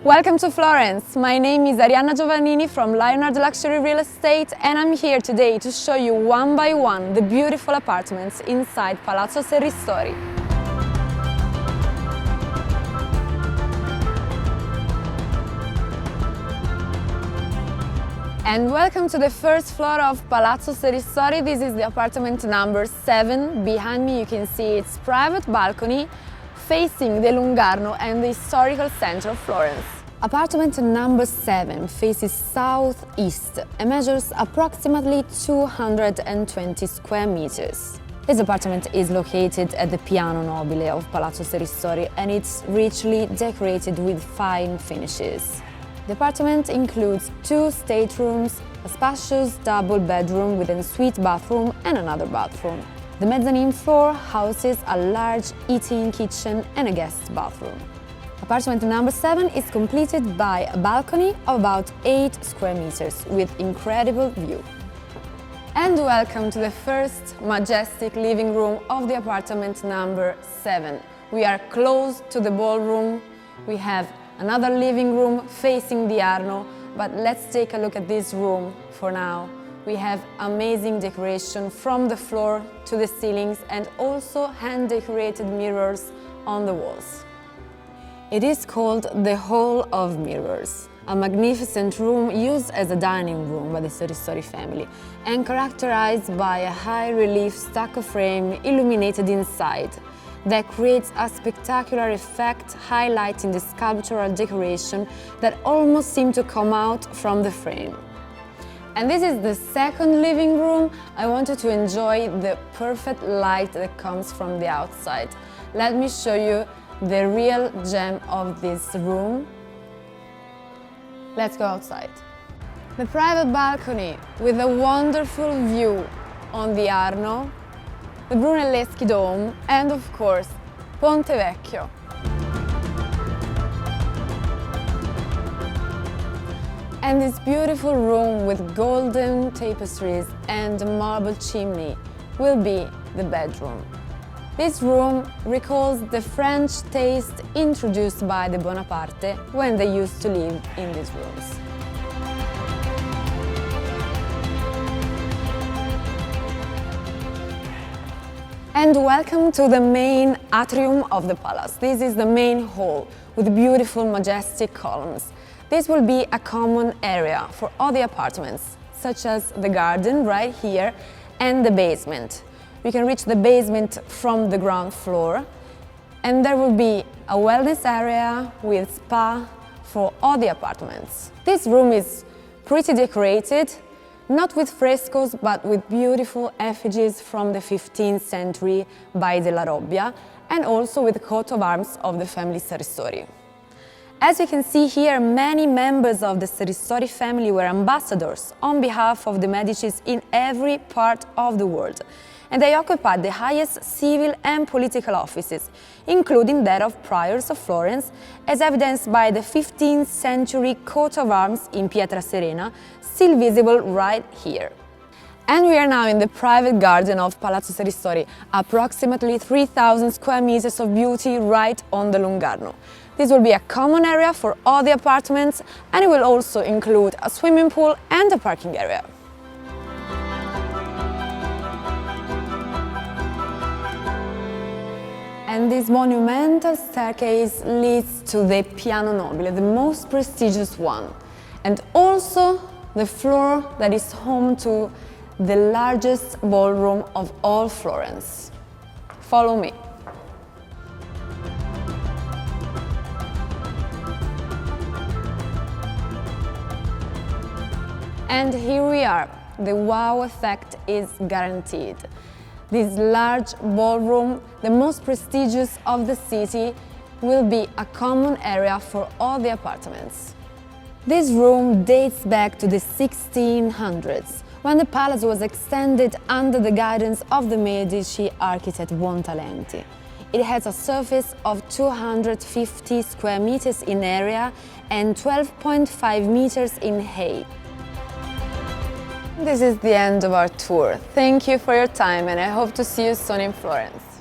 Welcome to Florence! My name is Arianna Giovannini from Lionard Luxury Real Estate, and I'm here today to show you one by one the beautiful apartments inside Palazzo Serristori. And welcome to the first floor of Palazzo Serristori. This is the apartment number 7. Behind me you can see its private balcony facing the Arno and the historical center of Florence. Apartment number 7 faces southeast and measures approximately 220 square meters. This apartment is located at the piano nobile of Palazzo Serristori and it's richly decorated with fine finishes. The apartment includes 2 staterooms, a spacious double bedroom with an ensuite bathroom and another bathroom. The mezzanine floor houses a large eating kitchen and a guest bathroom. Apartment number 7 is completed by a balcony of about 8 square meters with incredible view. And welcome to the first majestic living room of the apartment number 7. We are close to the ballroom. We have another living room facing the Arno, but let's take a look at this room for now. We have amazing decoration from the floor to the ceilings and also hand-decorated mirrors on the walls. It is called the Hall of Mirrors, a magnificent room used as a dining room by the Serristori family and characterized by a high-relief stucco frame illuminated inside that creates a spectacular effect, highlighting the sculptural decoration that almost seems to come out from the frame. And this is the second living room. I wanted to enjoy the perfect light that comes from the outside. Let me show you the real gem of this room. Let's go outside. The private balcony with a wonderful view on the Arno, the Brunelleschi Dome, and of course, Ponte Vecchio. And this beautiful room with golden tapestries and a marble chimney will be the bedroom. This room recalls the French taste introduced by the Bonaparte when they used to live in these rooms. And welcome to the main atrium of the palace. This is the main hall with beautiful majestic columns. This will be a common area for all the apartments, such as the garden right here and the basement. You can reach the basement from the ground floor, and there will be a wellness area with spa for all the apartments. This room is pretty decorated, not with frescoes, but with beautiful effigies from the 15th century by Della Robbia, and also with the coat of arms of the family Serristori. As you can see here, many members of the Serristori family were ambassadors on behalf of the Medicis in every part of the world, and they occupied the highest civil and political offices, including that of priors of Florence, as evidenced by the 15th century coat of arms in Pietra Serena, still visible right here. And we are now in the private garden of Palazzo Serristori, approximately 3,000 square meters of beauty right on the Arno. This will be a common area for all the apartments, and it will also include a swimming pool and a parking area. And this monumental staircase leads to the piano nobile, the most prestigious one, and also the floor that is home to the largest ballroom of all Florence. Follow me. And here we are. The wow effect is guaranteed. This large ballroom, the most prestigious of the city, will be a common area for all the apartments. This room dates back to the 1600s, when the Palazzo was extended under the guidance of the Medici architect Buontalenti. It has a surface of 250 square meters in area and 12.5 meters in height. This is the end of our tour. Thank you for your time and I hope to see you soon in Florence.